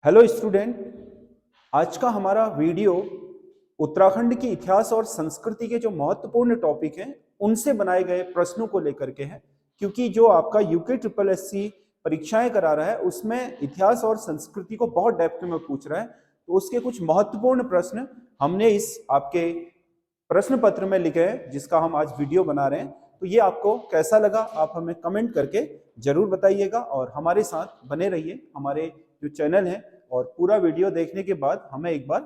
Hello student, आज का हमारा वीडियो उत्तराखंड की इतिहास और संस्कृति के जो महत्वपूर्ण टॉपिक हैं उनसे बनाए गए प्रश्नों को लेकर के हैं। क्योंकि जो आपका यूके ट्रिपल एससी परीक्षाएं करा रहा है उसमें इतिहास और संस्कृति को बहुत डेप्थ में पूछ रहा है, तो उसके कुछ महत्वपूर्ण प्रश्न हमने इस आपके प्रश्न पत्र में लिखे हैं जिसका हम आज वीडियो बना रहे हैं। तो ये आपको कैसा लगा आप हमें कमेंट करके जरूर बताइएगा और हमारे साथ बने रहिए हमारे जो चैनल है। और पूरा वीडियो देखने के बाद हमें एक बार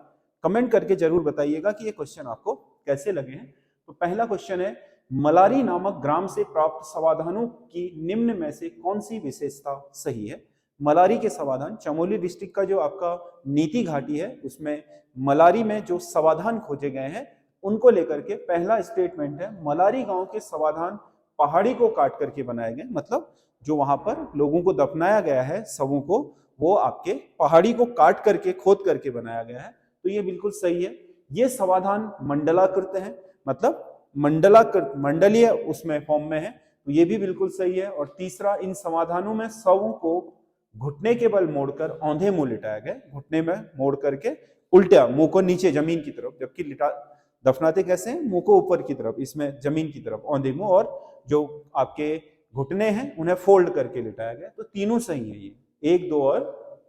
कमेंट करके जरूर बताइएगा कि ये क्वेश्चन आपको कैसे लगे हैं। तो पहला क्वेश्चन है, मलारी नामक ग्राम से प्राप्त समाधानों की निम्न में से कौन सी विशेषता सही है। मलारी के समाधान, चमोली डिस्ट्रिक्ट का जो आपका नीति घाटी है उसमें मलारी में जो समाधान खोजे गए हैं उनको लेकर के पहला स्टेटमेंट है, मलारी गांव के समाधान पहाड़ी को काट करके बनाए गए। मतलब जो वहां पर लोगों को दफनाया गया है शवों को, वो आपके पहाड़ी को काट करके खोद करके बनाया गया है। तो ये बिल्कुल सही है। ये समाधान मंडलाकृत है, मतलब मंडलाकृत मंडलीय उसमें फॉर्म में है, तो ये भी बिल्कुल सही है। और तीसरा, इन समाधानों में शवों को घुटने के बल मोड़कर औंधे मुंह लिटाया गया। घुटने में मोड़ करके उल्टा मुंह को नीचे जमीन की तरफ, जबकि लिटा दफनाते कैसे हैं, मुंह को ऊपर की तरफ, इसमें जमीन की तरफ औंधे मुंह, और जो आपके घुटने हैं उन्हें फोल्ड करके लिटाया गया। तो तीनों सही है, ये 1, 2 और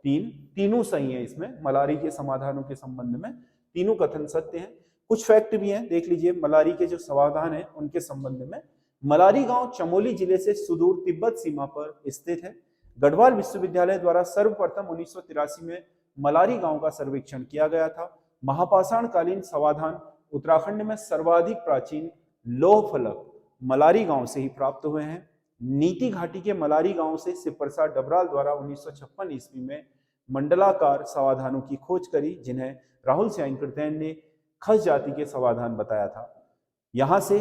3 तीनों सही है। इसमें मलारी के समाधानों के संबंध में तीनों कथन सत्य हैं। कुछ फैक्ट भी हैं, देख लीजिए मलारी के जो समाधान है उनके संबंध में। मलारी गांव चमोली जिले से सुदूर तिब्बत सीमा पर स्थित है। गढ़वाल विश्वविद्यालय द्वारा सर्वप्रथम 1983 में मलारी गांव का सर्वेक्षण किया गया था। महापाषाण कालीन समाधान उत्तराखंड में सर्वाधिक प्राचीन लौह फलक मलारी गांव से ही प्राप्त हुए हैं। नीति घाटी के मलारी गांव से शिव प्रसाद डबराल द्वारा 1956 ईस्वी में मंडलाकार समाधानों की खोज करी, जिन्हें राहुल सियाइन ने खस जाति के समाधान बताया था। यहां से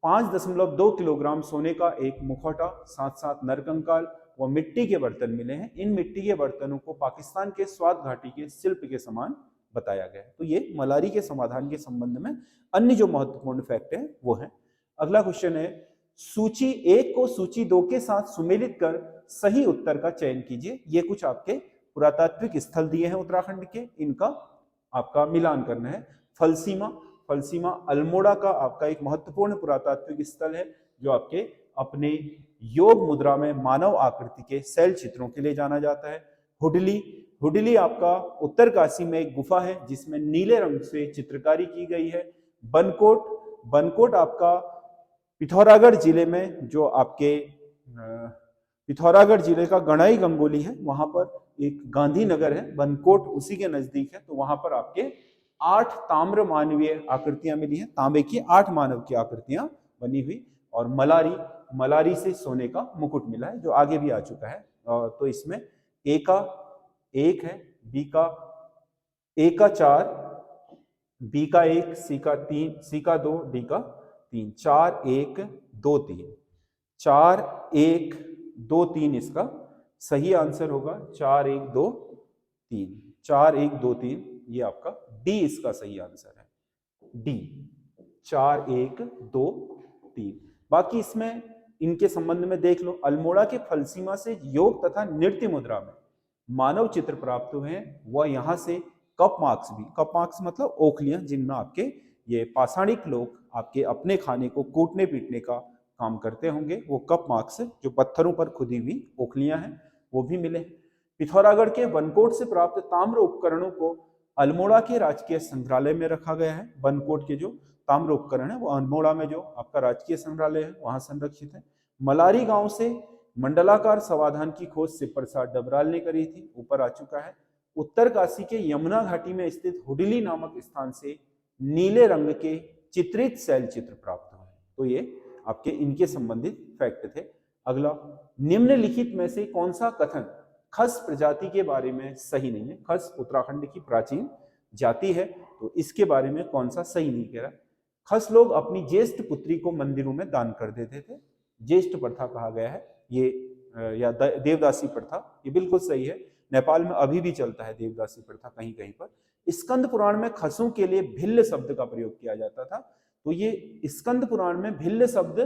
5.2 किलोग्राम सोने का एक मुखौटा, साथ साथ नरकंकाल व मिट्टी के बर्तन मिले हैं। इन मिट्टी के बर्तनों को पाकिस्तान के स्वात घाटी के शिल्प के समान बताया गया है। तो ये मलारी के समाधान के संबंध में अन्य जो महत्वपूर्ण फैक्ट है वो है। अगला क्वेश्चन है, सूची 1 को सूची 2 के साथ सुमेलित कर सही उत्तर का चयन कीजिए। ये कुछ आपके पुरातात्विक स्थल दिए हैं उत्तराखंड के, इनका आपका मिलान करना है। फलसीमा, फलसीमा अल्मोड़ा का आपका एक महत्वपूर्ण पुरातात्विक स्थल है जो आपके अपने योग मुद्रा में मानव आकृति के शैल चित्रों के लिए जाना जाता है। हुडली, हुडली आपका उत्तरकाशी में एक गुफा है जिसमें नीले रंग से चित्रकारी की गई है। बनकोट, बनकोट आपका पिथौरागढ़ जिले में, जो आपके पिथौरागढ़ जिले का गणाई गंगोली है, वहां पर एक गांधीनगर है, बनकोट उसी के नजदीक है। तो वहां पर आपके 8 ताम्र मानवीय आकृतियां मिली हैं, तांबे की 8 मानव की आकृतियां बनी हुई। और मलारी, मलारी से सोने का मुकुट मिला है जो आगे भी आ चुका है। तो इसमें ए का 1 है, बी का ए का 4, बी का 1, सी का 3, सी का 2, डी का 3, 4 1 2 3, 4 1 2 3 इसका सही आंसर होगा। 4 1 2 3, 4 1 2 3, ये आपका डी इसका सही आंसर है। डी 4 1 2 3। बाकी इसमें इनके संबंध में देख लो, अल्मोड़ा के फलसीमा से योग तथा नृत्य मुद्रा में मानव चित्र प्राप्त हुए हैं। वह यहाँ से कप मार्क्स भी, कप मार्क्स मतलब ओखलियां जिनमें आपके ये पाषाणिक लोग आपके अपने खाने को कूटने पीटने का काम करते होंगे, वो कप मार्क्स जो पत्थरों पर खुदी हुई ओखलियां हैं वो भी मिले। पिथौरागढ़ के बनकोट से प्राप्त ताम्र उपकरणों को अल्मोड़ा के राजकीय संग्रहालय में रखा गया है। बनकोट के जो ताम्र उपकरण है वो अल्मोड़ा में जो आपका राजकीय संग्रहालय है वहां संरक्षित है। मलारी गांव से मंडलाकार समाधान की खोज शिव प्रसाद डबराल ने करी थी, ऊपर आ चुका है। उत्तरकाशी के यमुना घाटी में स्थित हुडली नामक स्थान से नीले रंग के चित्रित शैल चित्र प्राप्त हुए। तो ये आपके इनके संबंधित फैक्ट थे। अगला, निम्नलिखित में से कौन सा कथन खस प्रजाति के बारे में सही नहीं है। खस उत्तराखंड की प्राचीन जाति है, तो इसके बारे में कौन सा सही नहीं कह रहा। खस लोग अपनी ज्येष्ठ पुत्री को मंदिरों में दान कर देते थे, ज्येष्ठ प्रथा कहा गया है ये, या देवदासी प्रथा, ये बिल्कुल सही है। नेपाल में अभी भी चलता है देवदासी प्रथा कहीं कहीं पर। स्कंद पुराण में खसों के लिए भिल्ल शब्द का प्रयोग किया जाता था। तो ये स्कंद पुराण में भिल्ल शब्द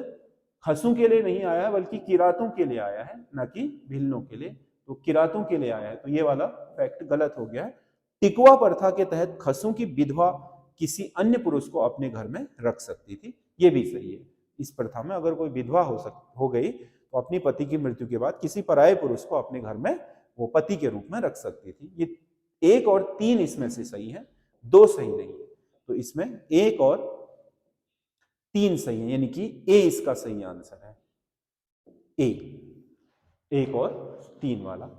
खसों के लिए नहीं आया बल्कि किरातों के लिए आया है, न कि भिल्लों के लिए। तो किरातों के लिए आया है, तो ये वाला फैक्ट गलत हो गया है। टिकवा प्रथा के तहत खसों की विधवा किसी अन्य पुरुष को अपने घर में रख सकती थी, ये भी सही है। इस प्रथा में अगर कोई विधवा हो गई तो अपनी पति की मृत्यु के बाद किसी पराये पुरुष को अपने घर में वो पति के रूप में रख सकती थी। ये 1 और 3 इसमें से सही है, 2 सही नहीं है। तो इसमें 1 और 3 सही है, यानी कि ए इसका सही आंसर है। ए 1 और 3 वाला।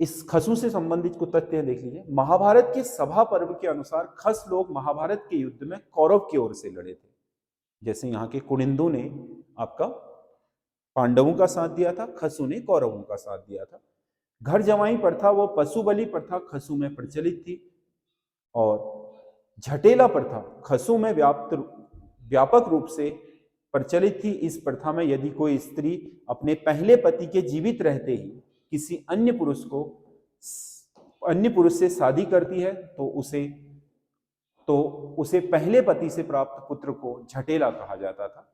इस खसों से संबंधित कुछ तथ्य देख लीजिए। महाभारत के सभा पर्व के अनुसार खस लोग महाभारत के युद्ध में कौरव की ओर से लड़े थे। जैसे यहाँ के कुनिंदु ने आपका पांडवों का साथ दिया था, खसों ने कौरवों का साथ दिया था। घर जमाई प्रथा व पशु बलि प्रथा खसों में प्रचलित थी, और झटेला प्रथा खसों में व्यापक रूप से प्रचलित थी। इस प्रथा में यदि कोई स्त्री अपने पहले पति के जीवित रहते ही किसी अन्य पुरुष से शादी करती है तो उसे पहले पति से प्राप्त पुत्र को झटेला कहा जाता था।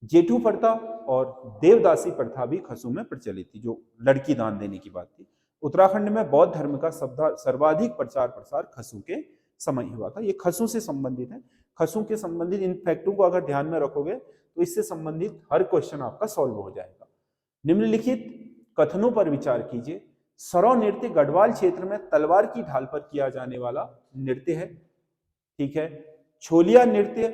जेठू प्रथा और देवदासी प्रथा भी खसों में प्रचलित थी, जो लड़की दान देने की बात थी। उत्तराखंड में बौद्ध धर्म का सर्वाधिक प्रचार प्रसार खसों के समय हुआ था। ये खसों से संबंधित है। खसों के संबंधित इन फैक्टों को अगर ध्यान में रखोगे तो इससे संबंधित हर क्वेश्चन आपका सॉल्व हो जाएगा। निम्नलिखित कथनों पर विचार कीजिए। सरौ नृत्य गढ़वाल क्षेत्र में तलवार की ढाल पर किया जाने वाला नृत्य है, ठीक है। छोलिया नृत्य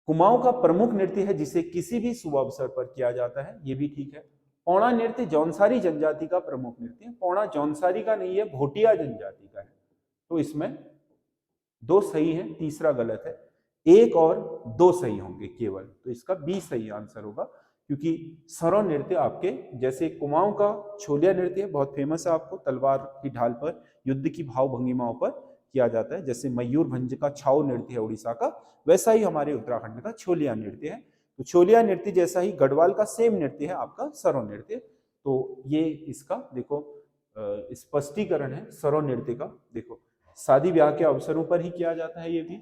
कुमाऊं का प्रमुख नृत्य है जिसे किसी भी शुभ अवसर पर किया जाता है, ये भी ठीक है। पौड़ा नृत्य जौनसारी जनजाति का प्रमुख नृत्य है। पौड़ा जौनसारी का नहीं है, भोटिया जनजाति का है। तो इसमें 2 सही है, तीसरा गलत है। 1 और 2 सही होंगे केवल, तो इसका बी सही आंसर होगा, क्योंकि सरौ नृत्य आपके जैसे कुमाऊं का छोलिया नृत्य बहुत फेमस है, आपको तलवार की ढाल पर युद्ध की भाव भंगिमाओं पर किया जाता है। जैसे मयूरभंज का छाऊ नृत्य है उड़ीसा का, वैसा ही हमारे उत्तराखंड का छोलिया नृत्य है। तो छोलिया नृत्य जैसा ही गढ़वाल का सेम नृत्य है आपका सरौ नृत्य। तो ये इसका देखो स्पष्टीकरण है सरौ नृत्य का। देखो शादी ब्याह के अवसरों पर ही किया जाता है ये भी।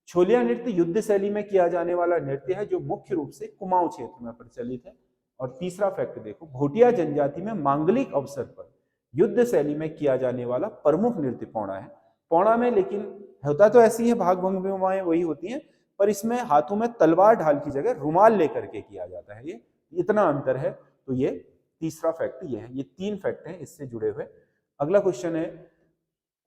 छोलिया नृत्य युद्ध शैली में किया जाने वाला नृत्य है जो मुख्य रूप से कुमाऊं क्षेत्र में प्रचलित है। और तीसरा फैक्ट देखो, भोटिया जनजाति में मांगलिक अवसर पर युद्ध शैली में किया जाने वाला प्रमुख नृत्य पौड़ा है। पौड़ा में लेकिन होता तो ऐसी है, भाग भंगिमाएं वही होती हैं, पर इसमें हाथों में तलवार ढाल की जगह रुमाल लेकर के किया जाता है। ये इतना अंतर है। तो ये तीसरा फैक्ट ये है। ये 3 फैक्ट हैं इससे जुड़े हुए। अगला क्वेश्चन है,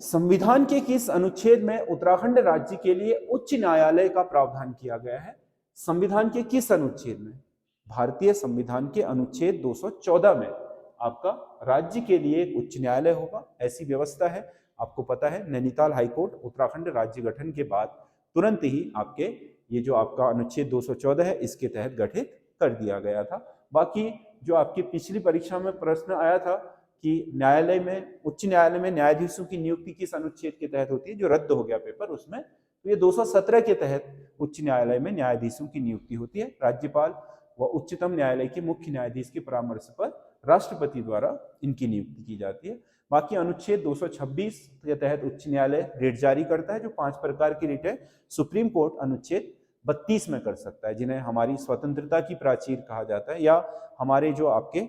संविधान के किस अनुच्छेद में उत्तराखंड राज्य के लिए उच्च न्यायालय का प्रावधान किया गया है? संविधान के किस अनुच्छेद में? भारतीय संविधान के अनुच्छेद 214 में आपका राज्य के लिए एक उच्च न्यायालय होगा, ऐसी व्यवस्था है। आपको पता है नैनीताल हाईकोर्ट उत्तराखंड राज्य गठन के बाद तुरंत ही आपके ये जो आपका अनुच्छेद 214 है इसके तहत गठित कर दिया गया था। बाकी जो आपकी पिछली परीक्षा में प्रश्न आया था कि न्यायालय में, उच्च न्यायालय में न्यायाधीशों की नियुक्ति किस अनुच्छेद के तहत होती है, जो रद्द हो गया पेपर उसमें, तो ये 217 के तहत उच्च न्यायालय में न्यायाधीशों की नियुक्ति होती है। राज्यपाल व उच्चतम न्यायालय के मुख्य न्यायाधीश के परामर्श पर राष्ट्रपति द्वारा इनकी नियुक्ति की जाती है। बाकी अनुच्छेद 226 के तहत उच्च न्यायालय रिट जारी करता है, जो 5 प्रकार की रिट है। सुप्रीम कोर्ट अनुच्छेद 32 में कर सकता है, जिन्हें हमारी स्वतंत्रता की प्राचीर कहा जाता है, या हमारे जो आपके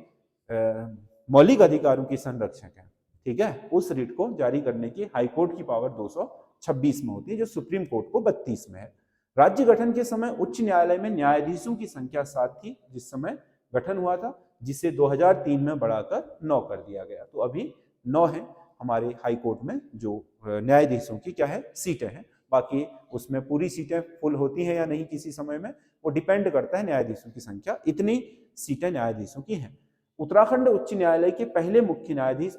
मौलिक अधिकारों की संरक्षक है, ठीक है, उस रिट को जारी करने की हाईकोर्ट की पावर 226 में होती है, जो सुप्रीम कोर्ट को 32 में है। राज्य गठन के समय उच्च न्यायालय में न्यायाधीशों की संख्या 7 थी जिस समय गठन हुआ था, जिसे 2003 में बढ़ाकर 9 कर दिया गया। तो अभी 9 है हमारे हाईकोर्ट में जो न्यायाधीशों की क्या है, सीटें हैं। बाकी उसमें पूरी सीटें फुल होती हैं या नहीं किसी समय में, वो डिपेंड करता है न्यायाधीशों की संख्या। इतनी सीटें न्यायाधीशों की हैं। उत्तराखंड उच्च न्यायालय के पहले मुख्य न्यायाधीश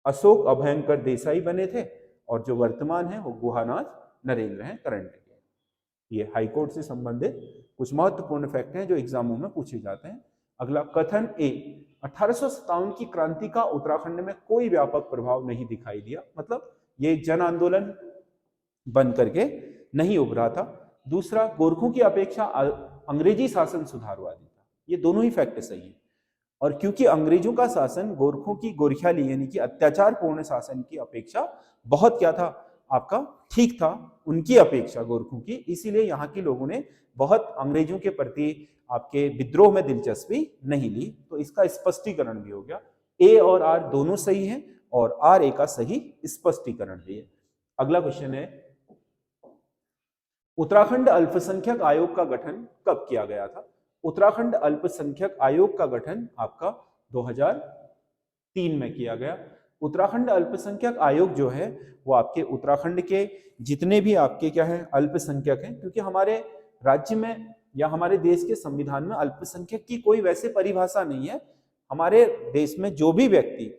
अशोक अभयंकर देसाई बने थे, और जो वर्तमान है वो गुहानाथ नरेंद्र हैं करंट के। ये हाईकोर्ट से संबंधित कुछ महत्वपूर्ण फैक्ट हैं जो एग्जामों में पूछे जाते हैं। अगला कथन ए, 1857 की क्रांति का उत्तराखंड में कोई व्यापक प्रभाव नहीं दिखाई दिया, मतलब ये जन आंदोलन बन करके नहीं उभरा था। दूसरा, गोरखों की अपेक्षा अंग्रेजी शासन सुधारवादी था। ये दोनों ही फैक्ट सही है। और क्योंकि अंग्रेजों का शासन गोरखों की गोरखियाली यानी कि अत्याचार पूर्ण शासन की अपेक्षा बहुत क्या था, आपका ठीक था उनकी अपेक्षा, गोरखों की, इसीलिए यहाँ के लोगों ने बहुत अंग्रेजों के प्रति आपके विद्रोह में दिलचस्पी नहीं ली। तो इसका स्पष्टीकरण भी हो गया, ए और आर दोनों सही हैं और आर ए का सही स्पष्टीकरण भी है। अगला क्वेश्चन है, उत्तराखंड अल्पसंख्यक आयोग का गठन कब किया गया था? उत्तराखंड अल्पसंख्यक आयोग का गठन आपका 2003 में किया गया। उत्तराखंड अल्पसंख्यक आयोग जो है वो आपके उत्तराखंड के जितने भी आपके क्या है अल्पसंख्यक हैं, क्योंकि हमारे राज्य में या हमारे देश के संविधान में अल्पसंख्यक की कोई वैसे परिभाषा नहीं है। हमारे देश में जो भी व्यक्ति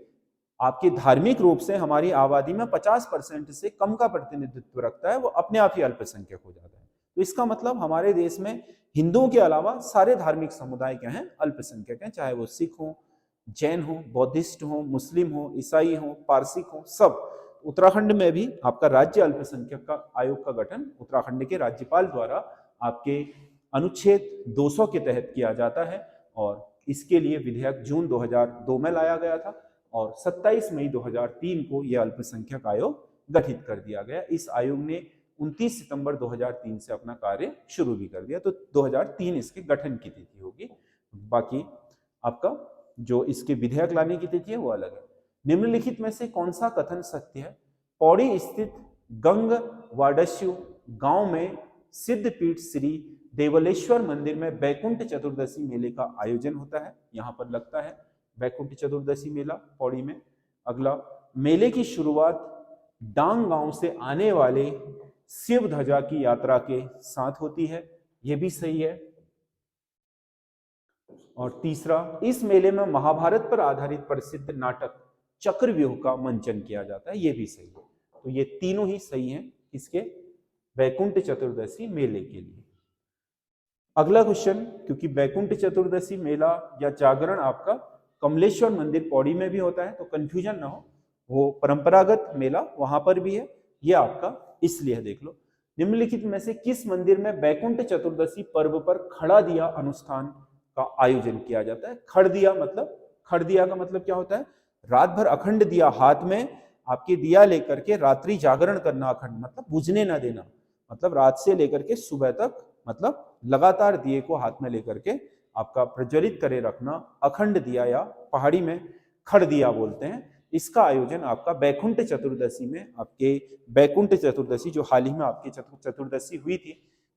आपके धार्मिक रूप से हमारी आबादी में 50% से कम का प्रतिनिधित्व रखता है वो अपने आप ही अल्पसंख्यक हो जाता है। तो इसका मतलब हमारे देश में हिंदुओं के अलावा सारे धार्मिक समुदाय क्या हैं, अल्पसंख्यक हैं, चाहे वो सिख हो, जैन हो, बौद्धिस्ट हो, मुस्लिम हो, ईसाई हो, पारसिक हो, सब। उत्तराखंड में भी आपका राज्य अल्पसंख्यक का आयोग का गठन उत्तराखंड के राज्यपाल द्वारा आपके अनुच्छेद 200 के तहत किया जाता है और इसके लिए विधेयक जून 2002 में लाया गया था और 27 मई 2003 को यह अल्पसंख्यक आयोग गठित कर दिया गया। इस आयोग ने 29 सितंबर 2003 से अपना कार्य शुरू भी कर दिया, तो 2003 इसके गठन की तिथि होगी। बाकी आपका जो इसके विधेयक लाने की तिथि है वो अलग है। निम्नलिखित में से कौन सा कथन सत्य है? पौड़ी स्थित गंग वाडस्यु गांव में सिद्धपीठ श्री देवलेश्वर मंदिर में बैकुंठ चतुर्दशी मेले का आयोजन होता है। यहाँ पर लगता है बैकुंठ चतुर्दशी मेला पौड़ी में। अगला, मेले की शुरुआत डांग गांव से आने वाले शिव ध्वजा की यात्रा के साथ होती है, यह भी सही है। और तीसरा, इस मेले में महाभारत पर आधारित प्रसिद्ध नाटक चक्रव्यूह का मंचन किया जाता है, यह भी सही है। तो ये तीनों ही सही हैं इसके बैकुंठ चतुर्दशी मेले के लिए। अगला क्वेश्चन, क्योंकि बैकुंठ चतुर्दशी मेला या जागरण आपका कमलेश्वर मंदिर पौड़ी में भी होता है, तो कंफ्यूजन ना हो, वो परंपरागत मेला वहां पर भी है, ये आपका इसलिए देख लो। निम्नलिखित में से किस मंदिर में बैकुंठ चतुर्दशी पर्व पर खड़ा दिया अनुष्ठान का आयोजन किया जाता है? खड़ दिया का मतलब क्या होता है? रात भर अखंड दिया हाथ में आपके दिया लेकर के रात्रि जागरण करना, अखंड मतलब बुझने ना देना, मतलब रात से लेकर के सुबह तक, मतलब लगातार दिए को हाथ में लेकर के आपका प्रज्वलित करे रखना, अखंड दिया या पहाड़ी में खड़ दिया बोलते हैं। इसका आयोजन आपका बैकुंठ चतुर्दशी में, आपके बैकुंठ चतुर्दशी जो हाल ही में आपकी चतुर्दशी हुई थी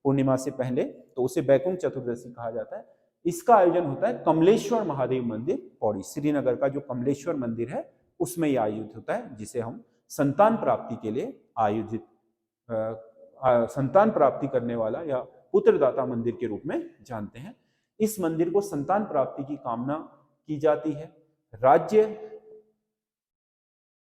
पूर्णिमा से पहले, तो उसे बैकुंठ चतुर्दशी कहा जाता है। इसका आयोजन होता है कमलेश्वर महादेव मंदिर पौड़ी, श्रीनगर का जो कमलेश्वर मंदिर है उसमें यह आयोजित होता है, जिसे हम संतान प्राप्ति के लिए आयोजित संतान प्राप्ति करने वाला या पुत्रदाता मंदिर के रूप में जानते हैं। इस मंदिर को संतान प्राप्ति की कामना की जाती है। राज्य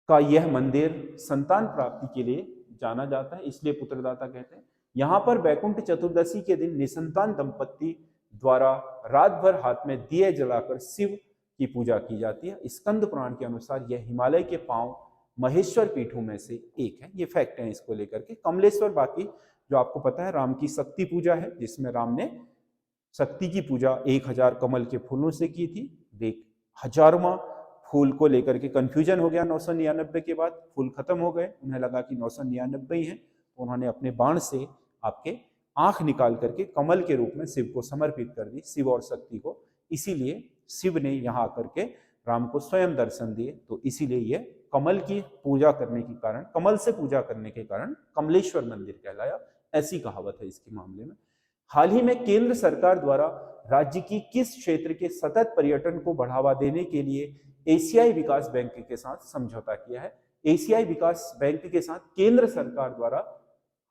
का यह मंदिर संतान प्राप्ति के लिए जाना जाता है, इसलिए पुत्रदाता कहते हैं। यहाँ पर बैकुंठ चतुर्दशी के दिन निसंतान दंपत्ति द्वारा रात भर हाथ में दिए जलाकर शिव की पूजा की जाती है। स्कंद पुराण के अनुसार यह हिमालय के 5 महेश्वर पीठों में से एक है। ये फैक्ट है इसको लेकर के। कमलेश्वर बाकी जो आपको पता है राम की शक्ति पूजा है, जिसमें राम ने शक्ति की पूजा 1000 कमल के फूलों से की थी। देख 1000वां फूल को लेकर के कंफ्यूजन हो गया 999 के बाद, फूल खत्म हो गए, उन्हें लगा कि 999 ही है, तो उन्होंने अपने बाण से आपके आंख निकाल करके कमल के रूप में शिव को समर्पित कर दी, शिव और शक्ति को। इसीलिए शिव ने यहाँ आकर के राम को स्वयं दर्शन दिए, तो इसीलिए ये कमल की पूजा करने के कारण, कमल से पूजा करने के कारण कमलेश्वर मंदिर कहलाया, ऐसी कहावत है इसके मामले में। हाल ही में केंद्र सरकार द्वारा राज्य की किस क्षेत्र के सतत पर्यटन को बढ़ावा देने के लिए एशियाई विकास बैंक के साथ समझौता किया है? एशियाई विकास बैंक के साथ केंद्र सरकार द्वारा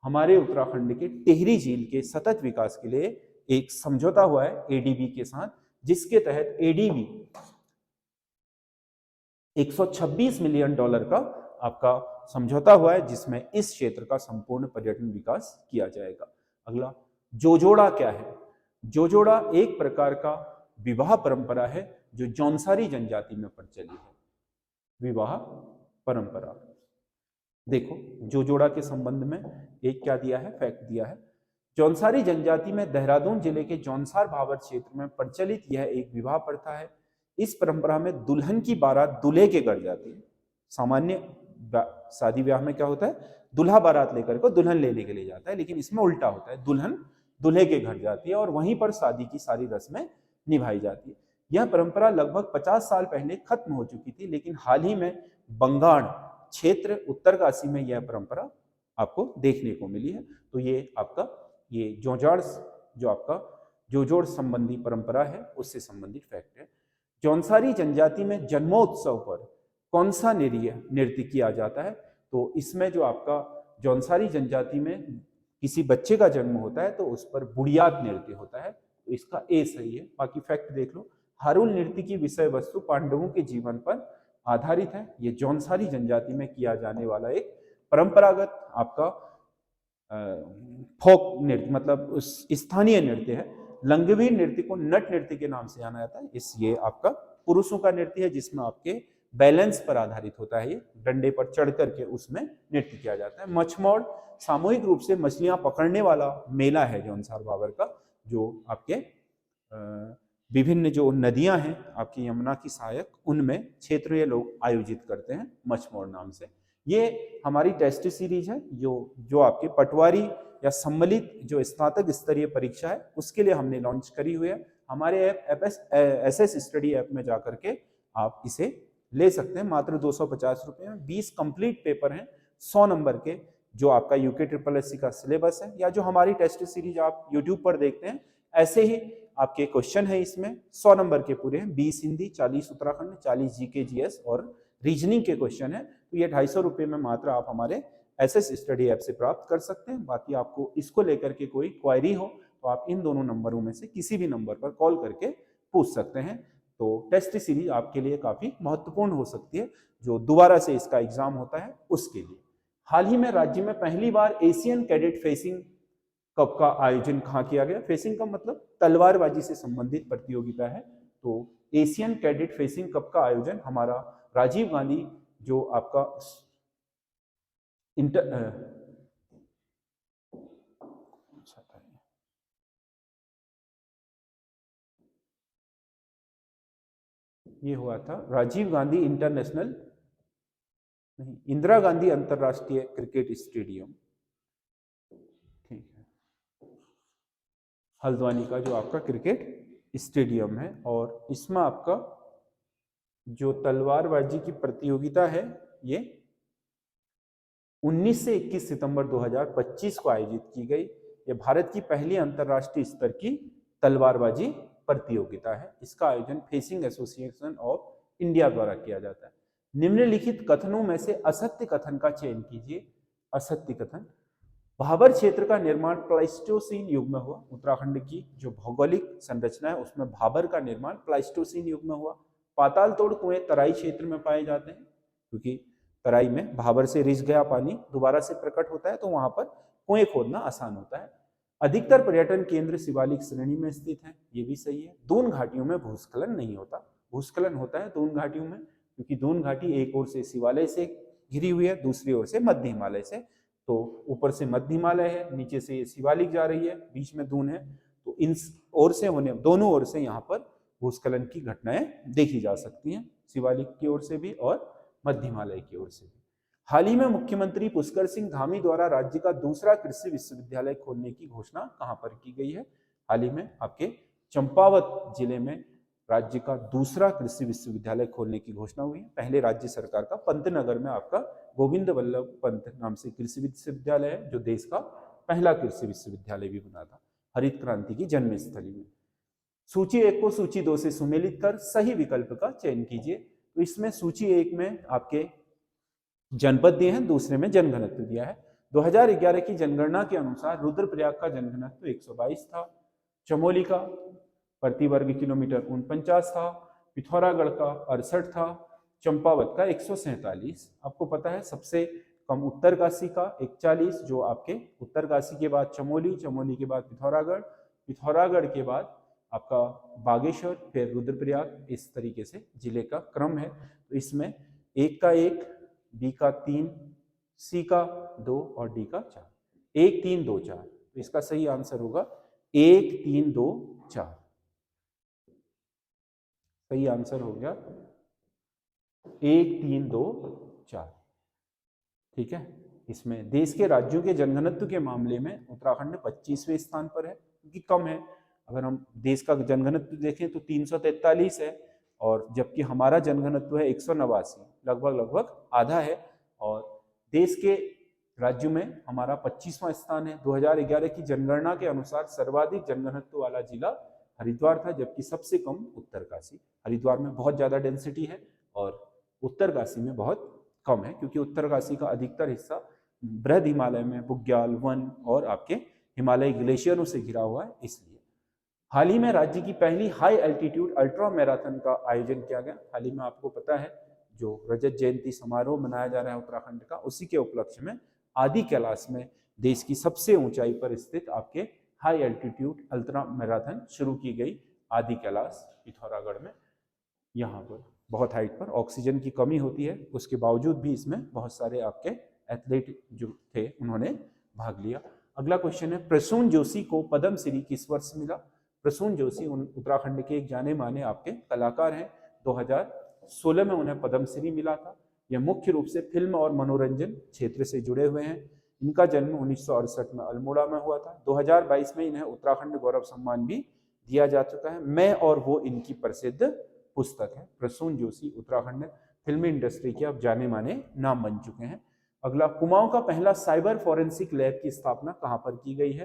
हमारे उत्तराखंड के टिहरी झील के सतत विकास के लिए एक समझौता हुआ है एडीबी के साथ, जिसके तहत एडीबी 126 मिलियन डॉलर का आपका समझौता हुआ है, जिसमें इस क्षेत्र का संपूर्ण पर्यटन विकास किया जाएगा। अगला, जोजोड़ा क्या है? जोजोड़ा एक प्रकार का विवाह परंपरा है जो जौनसारी जनजाति में प्रचलित है। विवाह परंपरा देखो, जोजोड़ा के संबंध में एक क्या दिया है, फैक्ट दिया है। जौनसारी जनजाति में देहरादून जिले के जौनसार भावर क्षेत्र में प्रचलित यह एक विवाह प्रथा है। इस परंपरा में दुल्हन की बारात दूल्हे के घर जाती है। सामान्य शादी ब्याह में क्या होता है, दूल्हा बारात लेकर के दुल्हन लेने के लिए जाता है, लेकिन इसमें उल्टा होता है, दुल्हन दूल्हे के घर जाती है और वहीं पर शादी की सारी रस्में निभाई जाती है। यह परंपरा लगभग 50 साल पहले खत्म हो चुकी थी, लेकिन हाल ही में बंगाण क्षेत्र उत्तरकाशी में यह परंपरा आपको देखने को मिली है। तो ये आपका ये जोजाड़ जो आपका जोजोड़ संबंधी परंपरा है उससे संबंधित फैक्ट है। जौनसारी जनजाति में जन्मोत्सव पर कौन सा नृत्य किया जाता है? तो इसमें जो आपका जौनसारी जनजाति में किसी बच्चे का जन्म होता है तो उस पर बुढ़ियात नृत्य होता है, तो इसका ए सही है। बाकी फैक्ट देख लो। हारुल नृत्य की विषय वस्तु पांडवों के जीवन पर आधारित है। ये जौनसारी जनजाति में किया जाने वाला एक परंपरागत आपका फोक नृत्य मतलब उस स्थानीय नृत्य है। लंगवीर नृत्य को नट नृत्य के नाम से जाना जाता है। ये आपका पुरुषों का नृत्य है जिसमें आपके बैलेंस पर आधारित होता है, ये डंडे पर चढ़ करके उसमें नृत्य किया जाता है। मछमौड़ सामूहिक रूप से मछलियां पकड़ने वाला मेला है जौनसार बाबर का, जो आपके विभिन्न जो नदियां हैं आपकी यमुना की सहायक, उनमें क्षेत्रीय लोग आयोजित करते हैं मछमौड़ नाम से। ये हमारी टेस्ट सीरीज है जो आपके पटवारी या सम्मिलित जो स्नातक स्तरीय परीक्षा है उसके लिए हमने लॉन्च करी हुई है। हमारे ऐप एसएस स्टडी ऐप में जाकर के आप इसे ले सकते हैं मात्र 250 रुपये में। 20 कंप्लीट पेपर हैं 100 नंबर के, जो आपका यूके ट्रिपल एससी का सिलेबस है, या जो हमारी टेस्ट सीरीज आप यूट्यूब पर देखते हैं ऐसे ही आपके क्वेश्चन है इसमें 100 नंबर के पूरे हैं। 20 हिंदी, 40 उत्तराखंड, 40 जीके जीएस और रीजनिंग के क्वेश्चन है। तो ये 250 रुपये में मात्र आप हमारे एसएस स्टडी ऐप से प्राप्त कर सकते हैं। बाकी आपको इसको लेकर के कोई क्वायरी हो तो आप इन दोनों नंबरों में से किसी भी नंबर पर कॉल करके पूछ सकते हैं। तो टेस्ट सीरीज आपके लिए काफी महत्वपूर्ण हो सकती है जो दोबारा से इसका एग्जाम होता है उसके लिए। हाल ही में राज्य में पहली बार एशियन कैडेट फेसिंग कप का आयोजन कहाँ किया गया? फेसिंग कप मतलब तलवारबाजी से संबंधित प्रतियोगिता है। तो एशियन कैडेट फेसिंग कप का आयोजन हमारा राजीव गांधी जो आपका ये हुआ था राजीव गांधी इंटरनेशनल नहीं, इंदिरा गांधी अंतरराष्ट्रीय क्रिकेट स्टेडियम, ठीक है, हल्द्वानी का जो आपका क्रिकेट स्टेडियम है। और इसमें आपका जो तलवारबाजी की प्रतियोगिता है ये 19 से 21 सितंबर 2025 को आयोजित की गई। ये भारत की पहली अंतरराष्ट्रीय स्तर की तलवारबाजी प्रतियोगिता है। इसका आयोजन फेसिंग एसोसिएशन ऑफ इंडिया द्वारा किया जाता है। निम्नलिखित कथनों में से असत्य कथन का चयन कीजिए। असत्य कथन, भाबर क्षेत्र का निर्माण प्लाइस्टोसीन युग में हुआ। उत्तराखंड की जो भौगोलिक संरचना है उसमें भाबर का निर्माण प्लाइस्टोसीन युग में हुआ। पाताल तोड़ कुएं तराई क्षेत्र में पाए जाते हैं क्योंकि तराई में भाबर से रिस गया पानी दोबारा से प्रकट होता है तो वहां पर कुएं खोदना आसान होता है। अधिकतर पर्यटन केंद्र शिवालिक श्रेणी में स्थित है, ये भी सही है। दून घाटियों में भूस्खलन नहीं होता। भूस्खलन होता है दून घाटियों में क्योंकि दून घाटी एक ओर से शिवालय से घिरी हुई है, दूसरी ओर से मध्य हिमालय से। तो ऊपर से मध्य हिमालय है, नीचे से शिवालिक जा रही है, बीच में दून है। तो इन ओर से होने दोनों ओर से यहाँ पर भूस्खलन की घटनाएं देखी जा सकती हैं, शिवालिक की ओर से भी और मध्य हिमालय की ओर से भी। हाल ही में मुख्यमंत्री पुष्कर सिंह धामी द्वारा राज्य का दूसरा कृषि विश्वविद्यालय खोलने की घोषणा कहां पर की गई है? हाल ही में आपके चंपावत जिले में राज्य का दूसरा कृषि विश्वविद्यालय खोलने की घोषणा हुई है। पहले राज्य सरकार का पंतनगर में आपका गोविंद वल्लभ पंत नाम से कृषि विश्वविद्यालय है जो देश का पहला कृषि विश्वविद्यालय भी बना था हरित क्रांति की जन्मस्थली में। सूची 1 को सूची 2 से सुमेलित कर सही विकल्प का चयन कीजिए। तो इसमें सूची 1 में आपके जनपद दिए हैं, दूसरे में जनघनत्व दिया है। 2011 की जनगणना के अनुसार रुद्रप्रयाग का जनघनत्व 122 था, चमोली का प्रति वर्ग किलोमीटर 49 था, पिथौरागढ़ का 68 था, चंपावत का 147। आपको पता है सबसे कम उत्तरकाशी का 41, जो आपके उत्तरकाशी के बाद चमोली, चमोली के बाद पिथौरागढ़, पिथौरागढ़ के बाद आपका बागेश्वर, फिर रुद्रप्रयाग, इस तरीके से जिले का क्रम है। तो इसमें 1 का 1, बी का 3, सी का 2 और डी का 4। 1 3 2 4, तो इसका सही आंसर होगा 1 3 2 4। सही आंसर हो गया 1 3 2 4। ठीक है, इसमें देश के राज्यों के जनघनत्व के मामले में उत्तराखंड 25वें स्थान पर है, क्योंकि कम है। अगर हम देश का जनघनत्व देखें तो 343 है, और जबकि हमारा जनघनत्व है 189, लगभग आधा है। और देश के राज्यों में हमारा 25वां स्थान है। 2011 की जनगणना के अनुसार सर्वाधिक जनघनत्व वाला जिला हरिद्वार था, जबकि सबसे कम उत्तरकाशी। हरिद्वार में बहुत ज्यादा डेंसिटी है और उत्तरकाशी में बहुत कम है, क्योंकि उत्तरकाशी का अधिकतर हिस्सा बृहद हिमालय में बुग्याल, वन और आपके हिमालय ग्लेशियरों से घिरा हुआ है। इसलिए हाल ही में राज्य की पहली हाई एल्टीट्यूड अल्ट्रा मैराथन का आयोजन किया गया। हाल ही में आपको पता है जो रजत जयंती समारोह मनाया जा रहा है उत्तराखंड का, उसी के उपलक्ष्य में आदि कैलाश में देश की सबसे ऊंचाई पर स्थित आपके हाई एल्टीट्यूड अल्ट्रा मैराथन शुरू की गई। आदि कैलाश पिथौरागढ़ में, यहाँ पर बहुत हाइट पर ऑक्सीजन की कमी होती है, उसके बावजूद भी इसमें बहुत सारे आपके एथलीट जो थे उन्होंने भाग लिया। अगला क्वेश्चन है, प्रसून जोशी को पद्म श्री किस वर्ष मिला? प्रसून जोशी उत्तराखंड के एक जाने माने आपके कलाकार हैं। 2016 में उन्हें पद्म श्री मिला था। यह मुख्य रूप से फिल्म और मनोरंजन क्षेत्र से जुड़े हुए हैं। इनका जन्म 1968 में अल्मोड़ा में हुआ था। 2022 में इन्हें उत्तराखंड गौरव सम्मान भी दिया जा चुका है। मैं और वो इनकी प्रसिद्ध पुस्तक है। प्रसून जोशी उत्तराखंड फिल्म इंडस्ट्री के अब जाने माने नाम बन चुके हैं। अगला, कुमाऊं का पहला साइबर फॉरेंसिक लैब की स्थापना कहां पर की गई है?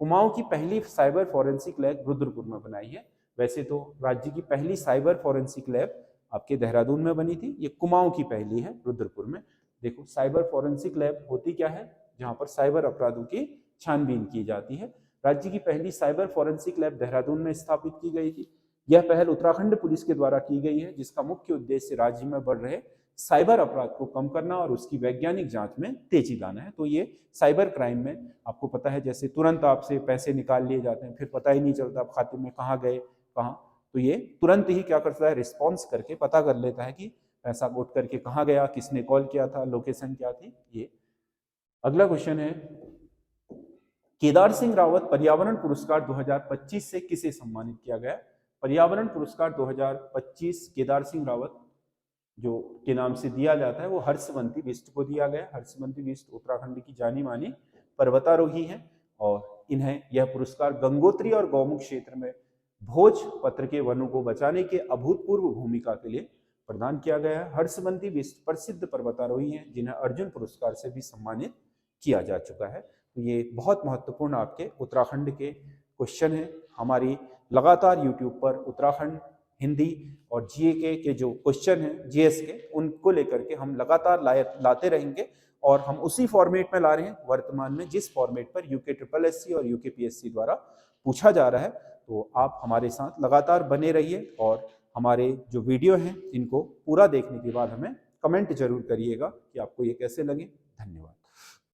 कुमाऊं की पहली साइबर फॉरेंसिक लैब रुद्रपुर में बनाई है। वैसे तो राज्य की पहली साइबर फॉरेंसिक लैब आपके देहरादून में बनी थी, ये कुमाऊं की पहली है रुद्रपुर में। देखो, साइबर फॉरेंसिक लैब होती क्या है? जहां पर साइबर अपराधों की छानबीन की जाती है। राज्य की पहली साइबर फॉरेंसिक लैब देहरादून में स्थापित की गई थी। यह पहल उत्तराखंड पुलिस के द्वारा की गई है, जिसका मुख्य उद्देश्य राज्य में बढ़ रहे साइबर अपराध को कम करना और उसकी वैज्ञानिक जांच में तेजी लाना है। तो ये साइबर क्राइम में आपको पता है, जैसे तुरंत आपसे पैसे निकाल लिए जाते हैं, फिर पता ही नहीं चलता खाते में कहाँ गए कहाँ, तो ये तुरंत ही क्या करता है, रिस्पॉन्स करके पता कर लेता है कि पैसा उठ करके कहाँ गया, किसने कॉल किया था, लोकेशन क्या थी ये। अगला क्वेश्चन है, केदार सिंह रावत पर्यावरण पुरस्कार 2025 से किसे सम्मानित किया गया? पर्यावरण पुरस्कार 2025 केदार सिंह रावत जो के नाम से दिया जाता है वो हर्षवंती बिष्ट को दिया गया। हर्षवंती बिष्ट उत्तराखंड की जानी मानी पर्वतारोही हैं और इन्हें यह पुरस्कार गंगोत्री और गौमुख क्षेत्र में भोजपत्र के वनों को बचाने के अभूतपूर्व भूमिका के लिए प्रदान किया गया है। हर्षवंती बिष्ट प्रसिद्ध पर्वतारोही हैं जिन्हें अर्जुन पुरस्कार से भी सम्मानित किया जा चुका है। तो ये बहुत महत्वपूर्ण आपके उत्तराखंड के क्वेश्चन है। हमारी लगातार यूट्यूब पर उत्तराखंड हिंदी और जीके के जो क्वेश्चन हैं जीएस के, उनको लेकर के हम लगातार लाते रहेंगे और हम उसी फॉर्मेट में ला रहे हैं वर्तमान में जिस फॉर्मेट पर यूके ट्रिपल एससी और यूके पीएससी द्वारा पूछा जा रहा है। तो आप हमारे साथ लगातार बने रहिए और हमारे जो वीडियो हैं इनको पूरा देखने के बाद हमें कमेंट जरूर करिएगा कि आपको ये कैसे लगे।